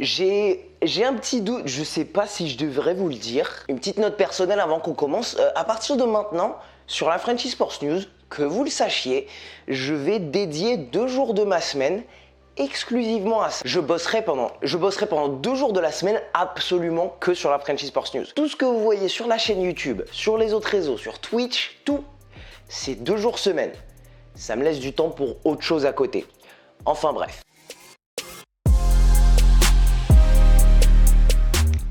J'ai un petit doute, je sais pas si je devrais vous le dire. Une petite note personnelle avant qu'on commence. À partir de maintenant, sur la Frenchy Sports News, que vous le sachiez, je vais dédier 2 jours de ma semaine exclusivement à ça. Je bosserai pendant 2 jours de la semaine absolument que sur la Frenchy Sports News. Tout ce que vous voyez sur la chaîne YouTube, sur les autres réseaux, sur Twitch, tout, c'est 2 jours semaine. Ça me laisse du temps pour autre chose à côté. Enfin bref.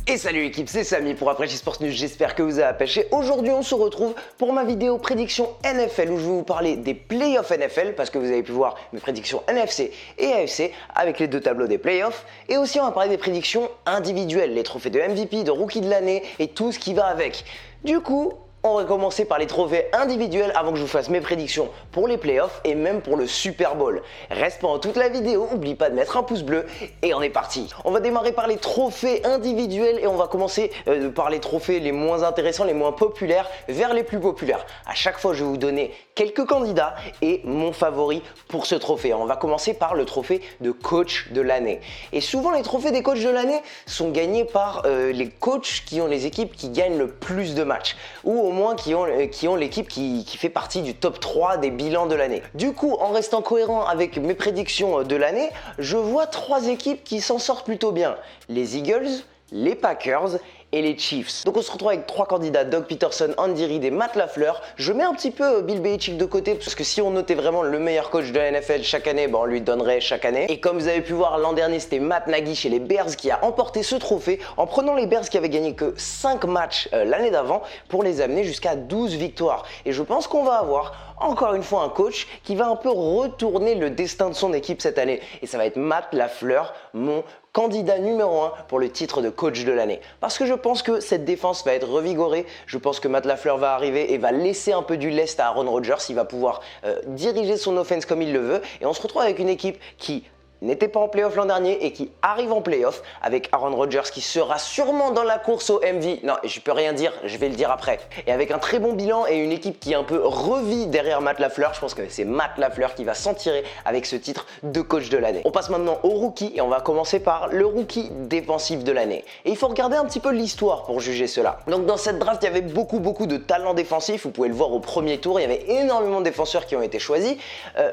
Et salut l'équipe, c'est Samy pour Frenchy Sports News, j'espère que vous avez pêché. Aujourd'hui on se retrouve pour ma vidéo prédiction NFL où je vais vous parler des playoffs NFL parce que vous avez pu voir mes prédictions NFC et AFC avec les 2 tableaux des playoffs. Et aussi on va parler des prédictions individuelles, les trophées de MVP, de Rookie de l'année et tout ce qui va avec. Du coup, on va commencer par les trophées individuels avant que je vous fasse mes prédictions pour les playoffs et même pour le Super Bowl. Reste pendant toute la vidéo, n'oublie pas de mettre un pouce bleu et on est parti. On va démarrer par les trophées individuels et on va commencer par les trophées les moins intéressants, les moins populaires vers les plus populaires. À chaque fois, je vais vous donner quelques candidats et mon favori pour ce trophée. On va commencer par le trophée de coach de l'année. Et souvent, les trophées des coachs de l'année sont gagnés par les coachs qui ont les équipes qui gagnent le plus de matchs ou au moins qui ont l'équipe qui fait partie du top 3 des bilans de l'année. Du coup, en restant cohérent avec mes prédictions de l'année, je vois 3 équipes qui s'en sortent plutôt bien. Les Eagles, les Packers et les Chiefs. Donc on se retrouve avec 3 candidats, Doug Peterson, Andy Reid et Matt LaFleur. Je mets un petit peu Bill Belichick de côté parce que si on notait vraiment le meilleur coach de la NFL chaque année, on lui donnerait chaque année. Et comme vous avez pu voir l'an dernier, c'était Matt Nagy chez les Bears qui a emporté ce trophée en prenant les Bears qui avaient gagné que 5 matchs l'année d'avant pour les amener jusqu'à 12 victoires. Et je pense qu'on va avoir encore une fois un coach qui va un peu retourner le destin de son équipe cette année. Et ça va être Matt LaFleur, mon candidat numéro 1 pour le titre de coach de l'année. Parce que je pense que cette défense va être revigorée. Je pense que Matt LaFleur va arriver et va laisser un peu du lest à Aaron Rodgers. Il va pouvoir diriger son offense comme il le veut. Et on se retrouve avec une équipe qui n'était pas en playoff l'an dernier et qui arrive en playoff avec Aaron Rodgers qui sera sûrement dans la course au MVP. Non, je peux rien dire, je vais le dire après. Et avec un très bon bilan et une équipe qui est un peu revit derrière Matt LaFleur, je pense que c'est Matt LaFleur qui va s'en tirer avec ce titre de coach de l'année. On passe maintenant au rookie et on va commencer par le rookie défensif de l'année. Et il faut regarder un petit peu l'histoire pour juger cela. Donc dans cette draft, il y avait beaucoup de talents défensifs. Vous pouvez le voir au premier tour, il y avait énormément de défenseurs qui ont été choisis.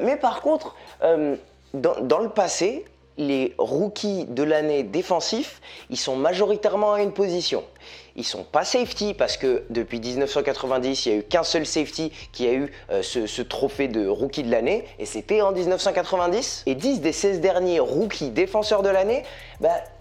Mais par contre, dans le passé, les rookies de l'année défensifs, ils sont majoritairement à une position. Ils sont pas safety parce que depuis 1990, il n'y a eu qu'un seul safety qui a eu ce trophée de rookie de l'année et c'était en 1990. Et 10 des 16 derniers rookies défenseurs de l'année,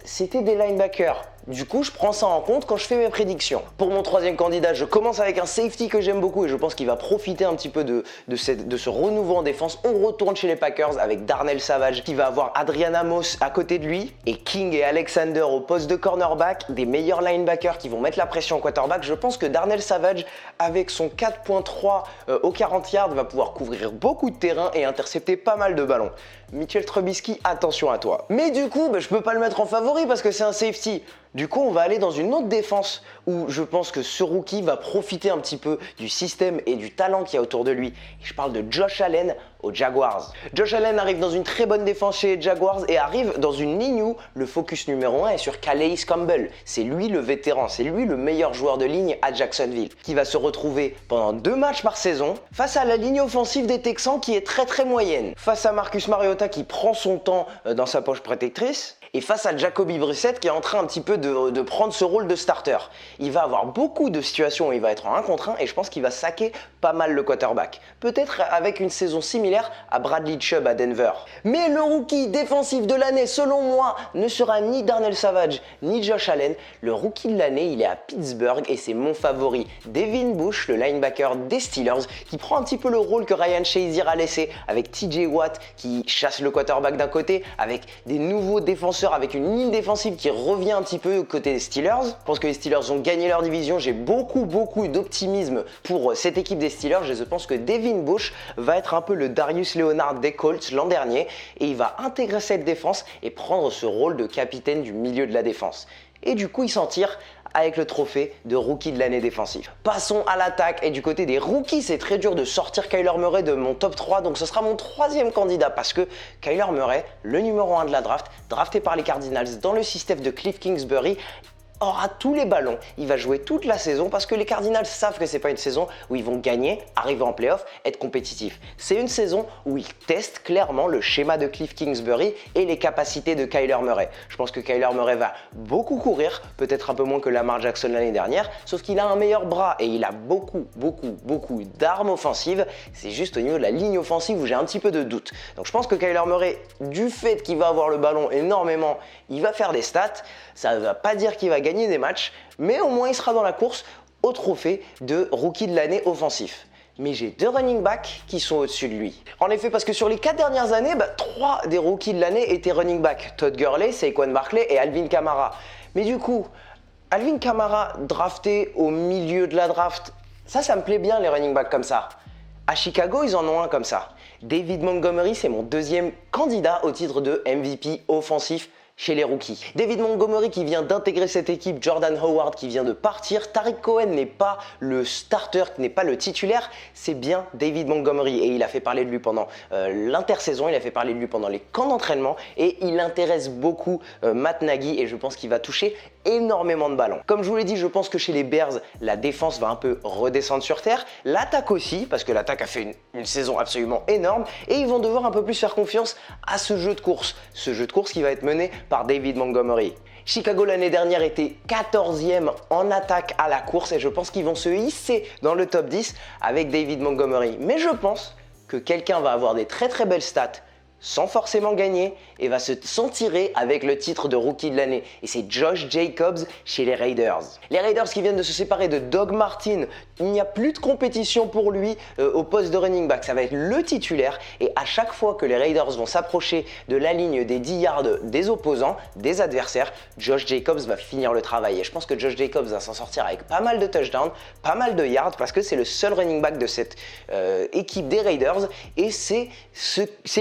c'était des linebackers. Du coup, je prends ça en compte quand je fais mes prédictions. Pour mon 3e candidat, je commence avec un safety que j'aime beaucoup et je pense qu'il va profiter un petit peu de ce renouveau en défense. On retourne chez les Packers avec Darnell Savage qui va avoir Adrian Amos à côté de lui et King et Alexander au poste de cornerback, des meilleurs linebackers qui vont mettre la pression au quarterback. Je pense que Darnell Savage, avec son 4.3 au 40 yards, va pouvoir couvrir beaucoup de terrain et intercepter pas mal de ballons. Mitchell Trubisky, attention à toi. Mais du coup, je peux pas le mettre en favori parce que c'est un safety. Du coup, on va aller dans une autre défense où je pense que ce rookie va profiter un petit peu du système et du talent qu'il y a autour de lui. Et je parle de Josh Allen aux Jaguars. Josh Allen arrive dans une très bonne défense chez les Jaguars et arrive dans une ligne où le focus numéro 1 est sur Calais Campbell. C'est lui le vétéran, c'est lui le meilleur joueur de ligne à Jacksonville qui va se retrouver pendant 2 matchs par saison face à la ligne offensive des Texans qui est très moyenne. Face à Marcus Mariota qui prend son temps dans sa poche protectrice. Et face à Jacoby Brissett qui est en train un petit peu de prendre ce rôle de starter. Il va avoir beaucoup de situations où il va être en 1 contre 1 et je pense qu'il va saquer pas mal le quarterback. Peut-être avec une saison similaire à Bradley Chubb à Denver. Mais le rookie défensif de l'année, selon moi, ne sera ni Darnell Savage ni Josh Allen. Le rookie de l'année, il est à Pittsburgh et c'est mon favori. Devin Bush, le linebacker des Steelers, qui prend un petit peu le rôle que Ryan Shazier a laissé avec TJ Watt qui chasse le quarterback d'un côté, avec des nouveaux défenseurs, avec une ligne défensive qui revient un petit peu côté des Steelers. Je pense que les Steelers ont gagné leur division. J'ai beaucoup d'optimisme pour cette équipe des Steelers. Je pense que Devin Bush va être un peu le Darius Leonard des Colts l'an dernier et il va intégrer cette défense et prendre ce rôle de capitaine du milieu de la défense. Et du coup, il s'en tire avec le trophée de rookie de l'année défensif. Passons à l'attaque et du côté des rookies, c'est très dur de sortir Kyler Murray de mon top 3, donc ce sera mon troisième candidat parce que Kyler Murray, le numéro 1 de la draft, drafté par les Cardinals dans le système de Cliff Kingsbury, aura tous les ballons, il va jouer toute la saison parce que les Cardinals savent que c'est pas une saison où ils vont gagner, arriver en playoff, être compétitifs. C'est une saison où ils testent clairement le schéma de Cliff Kingsbury et les capacités de Kyler Murray. Je pense que Kyler Murray va beaucoup courir, peut-être un peu moins que Lamar Jackson l'année dernière, sauf qu'il a un meilleur bras et il a beaucoup d'armes offensives. C'est juste au niveau de la ligne offensive où j'ai un petit peu de doute. Donc je pense que Kyler Murray, du fait qu'il va avoir le ballon énormément, il va faire des stats. Ça ne va pas dire qu'il va gagner des matchs, mais au moins il sera dans la course au trophée de rookie de l'année offensif. Mais j'ai 2 running backs qui sont au-dessus de lui. En effet, parce que sur les 4 dernières années, 3 des rookies de l'année étaient running backs. Todd Gurley, Saquon Barkley et Alvin Kamara. Mais du coup, Alvin Kamara drafté au milieu de la draft, ça me plaît bien les running backs comme ça. À Chicago, ils en ont un comme ça. David Montgomery, c'est mon deuxième candidat au titre de MVP offensif chez les rookies. David Montgomery qui vient d'intégrer cette équipe, Jordan Howard qui vient de partir, Tariq Cohen n'est pas le starter, n'est pas le titulaire, c'est bien David Montgomery et il a fait parler de lui pendant l'intersaison, il a fait parler de lui pendant les camps d'entraînement et il intéresse beaucoup Matt Nagy et je pense qu'il va toucher énormément de ballons. Comme je vous l'ai dit, je pense que chez les Bears, la défense va un peu redescendre sur terre, l'attaque aussi, parce que l'attaque a fait une saison absolument énorme et ils vont devoir un peu plus faire confiance à ce jeu de course qui va être mené par David Montgomery. Chicago l'année dernière était 14e en attaque à la course et je pense qu'ils vont se hisser dans le top 10 avec David Montgomery. Mais je pense que quelqu'un va avoir des très belles stats sans forcément gagner et va s'en tirer avec le titre de rookie de l'année. Et c'est Josh Jacobs chez les Raiders. Les Raiders qui viennent de se séparer de Doug Martin, il n'y a plus de compétition pour lui au poste de running back. Ça va être le titulaire et à chaque fois que les Raiders vont s'approcher de la ligne des 10 yards des opposants, des adversaires, Josh Jacobs va finir le travail. Et je pense que Josh Jacobs va s'en sortir avec pas mal de touchdowns, pas mal de yards parce que c'est le seul running back de cette équipe des Raiders et c'est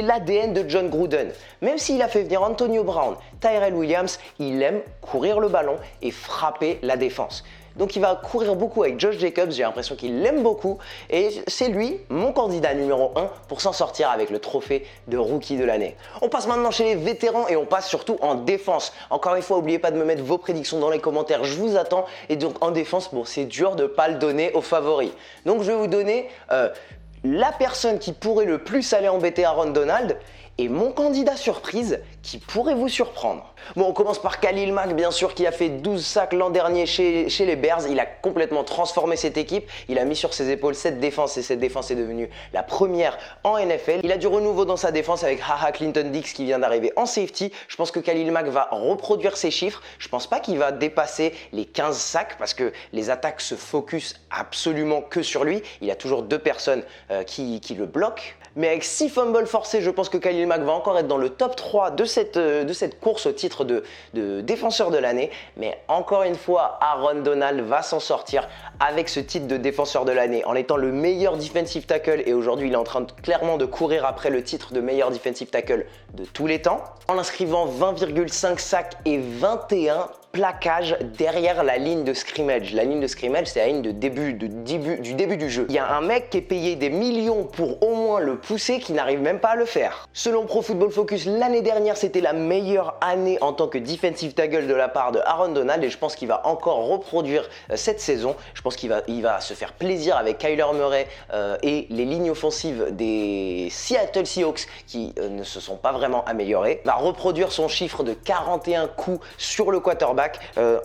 l'ADN de John Gruden. Même s'il a fait venir Antonio Brown, Tyrell Williams, il aime courir le ballon et frapper la défense. Donc il va courir beaucoup avec Josh Jacobs, j'ai l'impression qu'il l'aime beaucoup et c'est lui, mon candidat numéro 1 pour s'en sortir avec le trophée de rookie de l'année. On passe maintenant chez les vétérans et on passe surtout en défense. Encore une fois, n'oubliez pas de me mettre vos prédictions dans les commentaires, je vous attends. Et donc en défense, bon, c'est dur de ne pas le donner aux favoris. Donc je vais vous donner la personne qui pourrait le plus aller embêter Aaron Donald et mon candidat surprise qui pourrait vous surprendre. Bon, on commence par Khalil Mack, bien sûr, qui a fait 12 sacs l'an dernier chez les Bears. Il a complètement transformé cette équipe. Il a mis sur ses épaules cette défense et cette défense est devenue la première en NFL. Il a du renouveau dans sa défense avec Haha Clinton-Dix qui vient d'arriver en safety. Je pense que Khalil Mack va reproduire ses chiffres. Je pense pas qu'il va dépasser les 15 sacs parce que les attaques se focus absolument que sur lui. Il a toujours 2 personnes qui le bloquent. Mais avec 6 fumbles forcés, je pense que Khalil Mack va encore être dans le top 3 de cette course au titre de défenseur de l'année. Mais encore une fois, Aaron Donald va s'en sortir avec ce titre de défenseur de l'année en étant le meilleur defensive tackle. Et aujourd'hui, il est en train clairement de courir après le titre de meilleur defensive tackle de tous les temps. En inscrivant 20,5 sacs et 21 plaquage derrière la ligne de scrimmage. La ligne de scrimmage, c'est la ligne du début du jeu. Il y a un mec qui est payé des millions pour au moins le pousser qui n'arrive même pas à le faire. Selon Pro Football Focus, l'année dernière, c'était la meilleure année en tant que defensive tackle de la part de Aaron Donald et je pense qu'il va encore reproduire cette saison. Je pense qu'il va se faire plaisir avec Kyler Murray et les lignes offensives des Seattle Seahawks qui ne se sont pas vraiment améliorées. Il va reproduire son chiffre de 41 coups sur le quarterback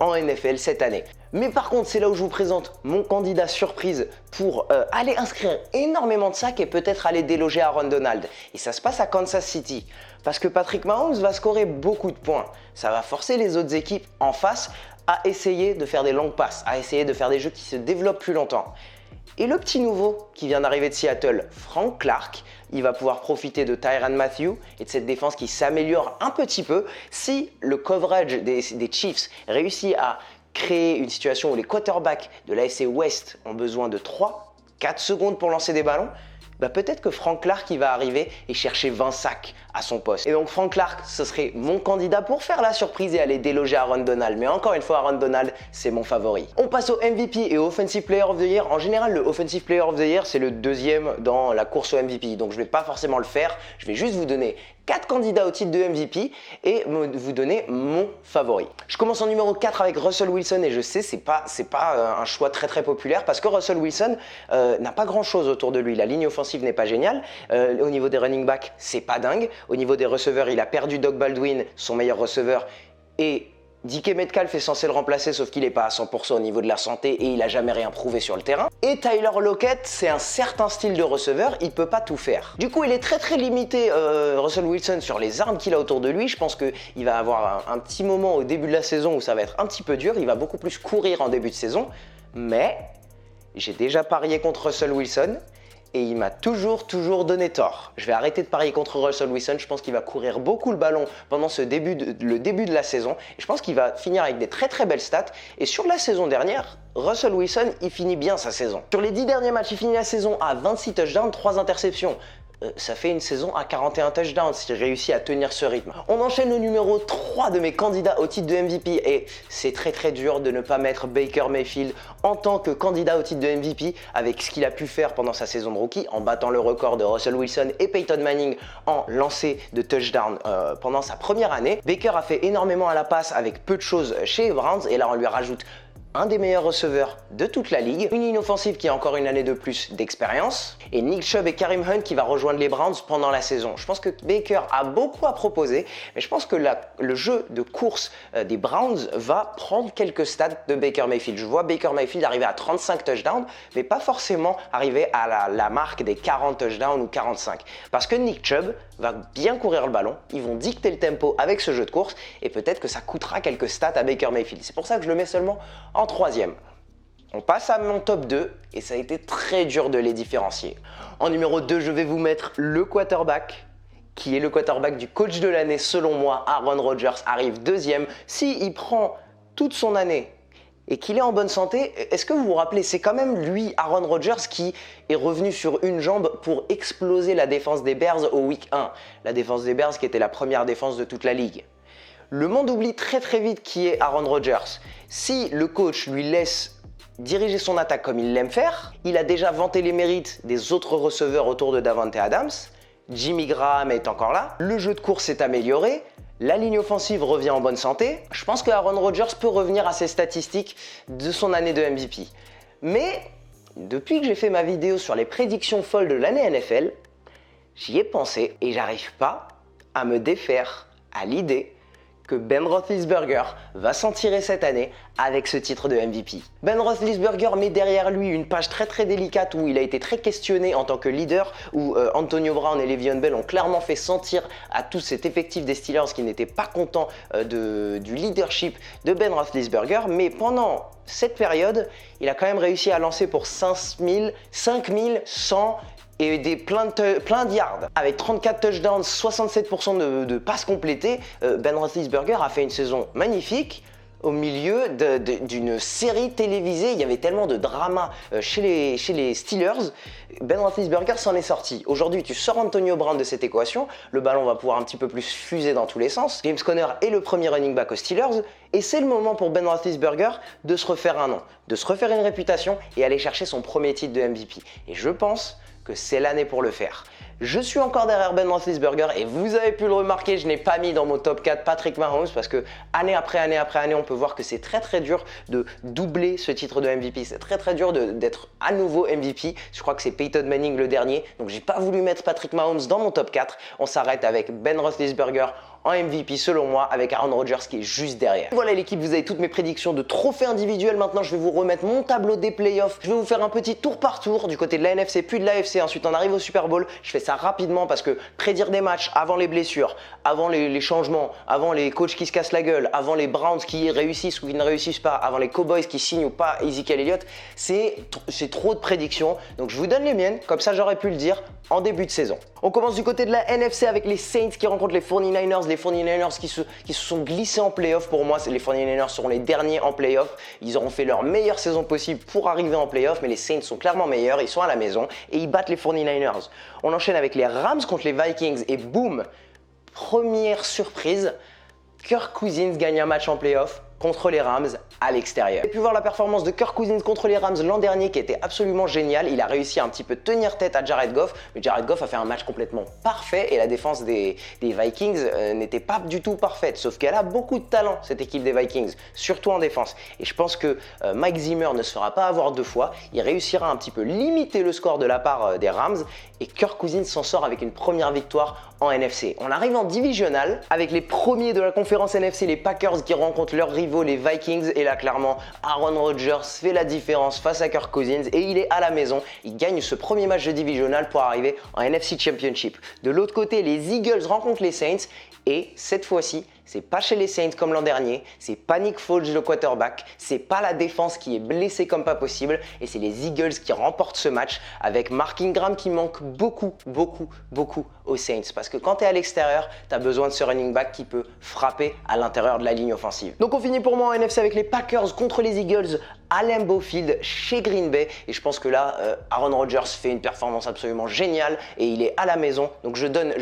en NFL cette année. Mais par contre, c'est là où je vous présente mon candidat surprise pour aller inscrire énormément de sacs et peut-être aller déloger Aaron Donald. Et ça se passe à Kansas City. Parce que Patrick Mahomes va scorer beaucoup de points. Ça va forcer les autres équipes en face à essayer de faire des longues passes, à essayer de faire des jeux qui se développent plus longtemps. Et le petit nouveau qui vient d'arriver de Seattle, Frank Clark, il va pouvoir profiter de Tyrann Mathieu et de cette défense qui s'améliore un petit peu si le coverage des Chiefs réussit à créer une situation où les quarterbacks de l'AFC West ont besoin de 3-4 secondes pour lancer des ballons. Peut-être que Frank Clark il va arriver et chercher 20 sacs à son poste. Et donc Frank Clark, ce serait mon candidat pour faire la surprise et aller déloger Aaron Donald. Mais encore une fois, Aaron Donald, c'est mon favori. On passe au MVP et au Offensive Player of the Year. En général, le Offensive Player of the Year, c'est le deuxième dans la course au MVP. Donc je vais pas forcément le faire. Je vais juste vous donner 4 candidats au titre de MVP et vous donner mon favori. Je commence en numéro 4 avec Russell Wilson et je sais c'est pas un choix très populaire parce que Russell Wilson n'a pas grand chose autour de lui. La ligne offensive n'est pas géniale. Au niveau des running backs, c'est pas dingue. Au niveau des receveurs, il a perdu Doug Baldwin, son meilleur receveur, et DK Metcalf est censé le remplacer, sauf qu'il n'est pas à 100% au niveau de la santé et il n'a jamais rien prouvé sur le terrain. Et Tyler Lockett, c'est un certain style de receveur, il ne peut pas tout faire. Du coup, il est très limité, Russell Wilson, sur les armes qu'il a autour de lui. Je pense qu'il va avoir un petit moment au début de la saison où ça va être un petit peu dur. Il va beaucoup plus courir en début de saison. Mais j'ai déjà parié contre Russell Wilson. Et il m'a toujours donné tort. Je vais arrêter de parier contre Russell Wilson. Je pense qu'il va courir beaucoup le ballon pendant le début de la saison. Et je pense qu'il va finir avec des très belles stats. Et sur la saison dernière, Russell Wilson, il finit bien sa saison. Sur les 10 derniers matchs, il finit la saison à 26 touchdowns, 3 interceptions. Ça fait une saison à 41 touchdowns s'il réussit à tenir ce rythme. On enchaîne au numéro 3 de mes candidats au titre de MVP et c'est très dur de ne pas mettre Baker Mayfield en tant que candidat au titre de MVP avec ce qu'il a pu faire pendant sa saison de rookie en battant le record de Russell Wilson et Peyton Manning en lancé de touchdown pendant sa première année. Baker a fait énormément à la passe avec peu de choses chez les Browns et là on lui rajoute un des meilleurs receveurs de toute la ligue, une ligne offensive qui a encore une année de plus d'expérience, et Nick Chubb et Kareem Hunt qui va rejoindre les Browns pendant la saison. Je pense que Baker a beaucoup à proposer, mais je pense que le jeu de course des Browns va prendre quelques stats de Baker Mayfield. Je vois Baker Mayfield arriver à 35 touchdowns, mais pas forcément arriver à la marque des 40 touchdowns ou 45. Parce que Nick Chubb va bien courir le ballon, ils vont dicter le tempo avec ce jeu de course, et peut-être que ça coûtera quelques stats à Baker Mayfield. C'est pour ça que je le mets seulement en 3e. On passe à mon top 2 et ça a été très dur de les différencier. En numéro 2, je vais vous mettre le quarterback qui est le quarterback du coach de l'année selon moi. Aaron Rodgers arrive 2e. S'il prend toute son année et qu'il est en bonne santé, est-ce que vous vous rappelez, c'est quand même lui, Aaron Rodgers, qui est revenu sur une jambe pour exploser la défense des Bears au week 1. La défense des Bears qui était la première défense de toute la ligue. Le monde oublie très vite qui est Aaron Rodgers. Si le coach lui laisse diriger son attaque comme il l'aime faire, il a déjà vanté les mérites des autres receveurs autour de Davante Adams, Jimmy Graham est encore là, le jeu de course s'est amélioré, la ligne offensive revient en bonne santé. Je pense que Aaron Rodgers peut revenir à ses statistiques de son année de MVP. Mais depuis que j'ai fait ma vidéo sur les prédictions folles de l'année NFL, j'y ai pensé et j'arrive pas à me défaire à l'idée que Ben Roethlisberger va s'en tirer cette année avec ce titre de MVP. Ben Roethlisberger met derrière lui une page très délicate où il a été très questionné en tant que leader, où Antonio Brown et Le'Veon Bell ont clairement fait sentir à tout cet effectif des Steelers qu'ils n'étaient pas contents du leadership de Ben Roethlisberger, mais pendant cette période, il a quand même réussi à lancer pour 5100 et plein de yards. Avec 34 touchdowns, 67% de passes complétées, Ben Roethlisberger a fait une saison magnifique au milieu d'une série télévisée. Il y avait tellement de drama chez les Steelers. Ben Roethlisberger s'en est sorti. Aujourd'hui, tu sors Antonio Brown de cette équation, le ballon va pouvoir un petit peu plus fuser dans tous les sens. James Conner est le premier running back aux Steelers et c'est le moment pour Ben Roethlisberger de se refaire un nom, de se refaire une réputation et aller chercher son premier titre de MVP. Et je pense que c'est l'année pour le faire. Je suis encore derrière Ben Roethlisberger et vous avez pu le remarquer, je n'ai pas mis dans mon top 4 Patrick Mahomes parce que année après année, on peut voir que c'est très dur de doubler ce titre de MVP. C'est très dur d'être à nouveau MVP. Je crois que c'est Peyton Manning le dernier. Donc j'ai pas voulu mettre Patrick Mahomes dans mon top 4. On s'arrête avec Ben Roethlisberger en MVP selon moi avec Aaron Rodgers qui est juste derrière. Voilà l'équipe, vous avez toutes mes prédictions de trophées individuels. Maintenant je vais vous remettre mon tableau des playoffs. Je vais vous faire un petit tour par tour du côté de la NFC puis de la AFC. Ensuite on arrive au Super Bowl. Je fais ça rapidement parce que prédire des matchs avant les blessures, avant les changements, avant les coachs qui se cassent la gueule, avant les Browns qui réussissent ou qui ne réussissent pas, avant les Cowboys qui signent ou pas Ezekiel Elliott, c'est trop de prédictions. Donc je vous donne les miennes, comme ça j'aurais pu le dire en début de saison. On commence du côté de la NFC avec les Saints qui rencontrent les 49ers. Les 49ers qui se sont glissés en playoff. Pour moi, les 49ers seront les derniers en playoff. Ils auront fait leur meilleure saison possible pour arriver en playoff, mais les Saints sont clairement meilleurs. Ils sont à la maison et ils battent les 49ers. On enchaîne avec les Rams contre les Vikings et boum, Première surprise, Kirk Cousins gagne un match en playoff contre les Rams à l'extérieur. J'ai pu voir la performance de Kirk Cousins contre les Rams l'an dernier qui était absolument géniale. Il a réussi à un petit peu tenir tête à Jared Goff, mais Jared Goff a fait un match complètement parfait et la défense des Vikings n'était pas du tout parfaite. Sauf qu'elle a beaucoup de talent, cette équipe des Vikings, surtout en défense. Et je pense que Mike Zimmer ne se fera pas avoir deux fois. Il réussira un petit peu limiter le score de la part des Rams et Kirk Cousins s'en sort avec une première victoire en NFC. On arrive en divisional avec les premiers de la conférence NFC, les Packers qui rencontrent leurs rivaux, les Vikings. Et là, clairement, Aaron Rodgers fait la différence face à Kirk Cousins et il est à la maison. Il gagne ce premier match de divisional pour arriver en NFC Championship. De l'autre côté, les Eagles rencontrent les Saints et cette fois-ci, c'est pas chez les Saints comme l'an dernier, c'est pas Nick Foles le quarterback, c'est pas la défense qui est blessée comme pas possible et c'est les Eagles qui remportent ce match avec Mark Ingram qui manque beaucoup aux Saints parce que quand tu es à l'extérieur, tu as besoin de ce running back qui peut frapper à l'intérieur de la ligne offensive. Donc on finit pour moi en NFC avec les Packers contre les Eagles à Lambeau Field chez Green Bay et je pense que là Aaron Rodgers fait une performance absolument géniale et il est à la maison donc je donne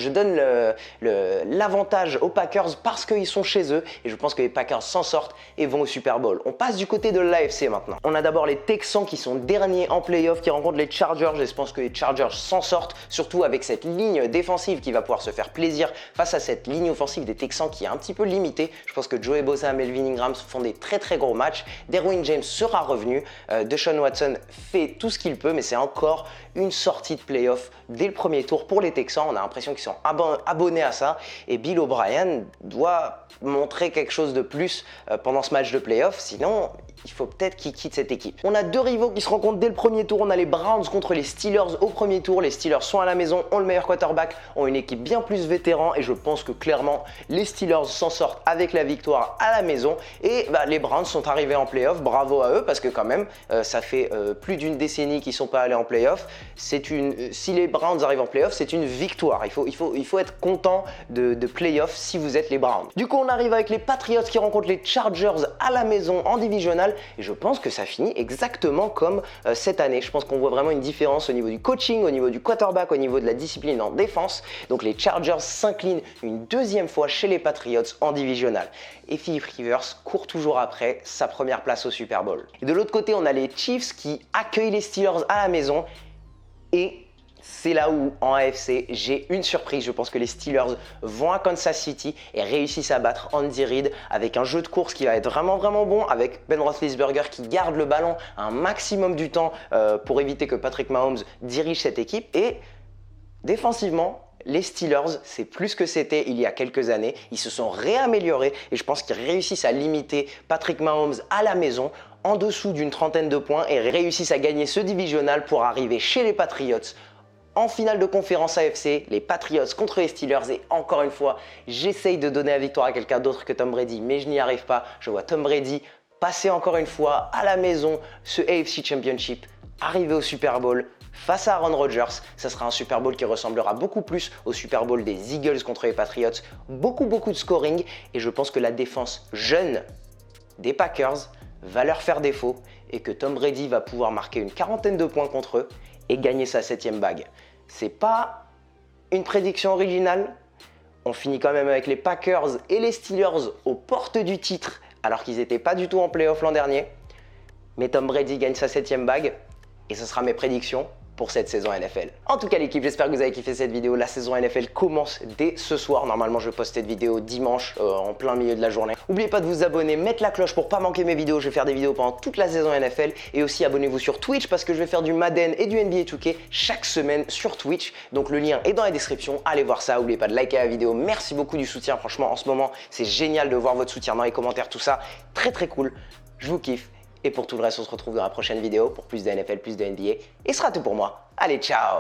l'avantage aux Packers parce qu'ils sont chez eux et je pense que les Packers s'en sortent et vont au Super Bowl. On passe du côté de l'AFC maintenant. On a d'abord les Texans qui sont derniers en playoff qui rencontrent les Chargers et je pense que les Chargers s'en sortent surtout avec cette ligne défensive qui va pouvoir se faire plaisir face à cette ligne offensive des Texans qui est un petit peu limitée. Je pense que Joey Bosa et Melvin Ingram font des très gros matchs. Derwin James sera revenu. Deshaun Watson fait tout ce qu'il peut, mais c'est encore une sortie de playoff dès le premier tour pour les Texans. On a l'impression qu'ils sont abonnés à ça et Bill O'Brien doit montrer quelque chose de plus pendant ce match de playoff, sinon il faut peut-être qu'il quitte cette équipe. On a deux rivaux qui se rencontrent dès le premier tour. On a les Browns contre les Steelers au premier tour. Les Steelers sont à la maison, ont le meilleur quarterback, ont une équipe bien plus vétéran et je pense que clairement les Steelers s'en sortent avec la victoire à la maison et les Browns sont arrivés en playoff. Bravo à eux parce que quand même ça fait plus d'une décennie qu'ils ne sont pas allés en playoff. Si les Browns arrivent en playoff, c'est une victoire. Il faut être content de playoff si vous êtes les Browns. Du coup, on arrive avec les Patriots qui rencontrent les Chargers à la maison en divisional et je pense que ça finit exactement comme cette année. Je pense qu'on voit vraiment une différence au niveau du coaching, au niveau du quarterback, au niveau de la discipline en défense. Donc les Chargers s'inclinent une deuxième fois chez les Patriots en divisional. Et Philip Rivers court toujours après sa première place au Super Bowl. Et de l'autre côté, on a les Chiefs qui accueillent les Steelers à la maison et c'est là où, en AFC, j'ai une surprise. Je pense que les Steelers vont à Kansas City et réussissent à battre Andy Reid avec un jeu de course qui va être vraiment bon, avec Ben Roethlisberger qui garde le ballon un maximum du temps pour éviter que Patrick Mahomes dirige cette équipe. Et défensivement, les Steelers, c'est plus que c'était il y a quelques années. Ils se sont réaméliorés et je pense qu'ils réussissent à limiter Patrick Mahomes à la maison en dessous d'une trentaine de points et réussissent à gagner ce divisional pour arriver chez les Patriots en finale de conférence AFC, les Patriots contre les Steelers. Et encore une fois, j'essaye de donner la victoire à quelqu'un d'autre que Tom Brady, mais je n'y arrive pas. Je vois Tom Brady passer encore une fois à la maison ce AFC Championship, arriver au Super Bowl face à Aaron Rodgers. Ça sera un Super Bowl qui ressemblera beaucoup plus au Super Bowl des Eagles contre les Patriots. Beaucoup de scoring et je pense que la défense jeune des Packers va leur faire défaut et que Tom Brady va pouvoir marquer une quarantaine de points contre eux et gagner sa 7e bague. C'est pas une prédiction originale. On finit quand même avec les Packers et les Steelers aux portes du titre alors qu'ils n'étaient pas du tout en playoff l'an dernier. Mais Tom Brady gagne sa 7e bague et ce sera mes prédictions pour cette saison NFL. En tout cas l'équipe, j'espère que vous avez kiffé cette vidéo. La saison NFL commence dès ce soir. Normalement je poste cette vidéo dimanche en plein milieu de la journée. N'oubliez pas de vous abonner, mettre la cloche pour pas manquer mes vidéos. Je vais faire des vidéos pendant toute la saison NFL et aussi abonnez-vous sur Twitch parce que je vais faire du Madden et du NBA 2K chaque semaine sur Twitch. Donc le lien est dans la description, allez voir ça. N'oubliez pas de liker la vidéo. Merci beaucoup du soutien. Franchement en ce moment c'est génial de voir votre soutien dans les commentaires, tout ça. Très cool. Je vous kiffe. Et pour tout le reste, on se retrouve dans la prochaine vidéo pour plus de NFL, plus de NBA. Et ce sera tout pour moi. Allez, ciao!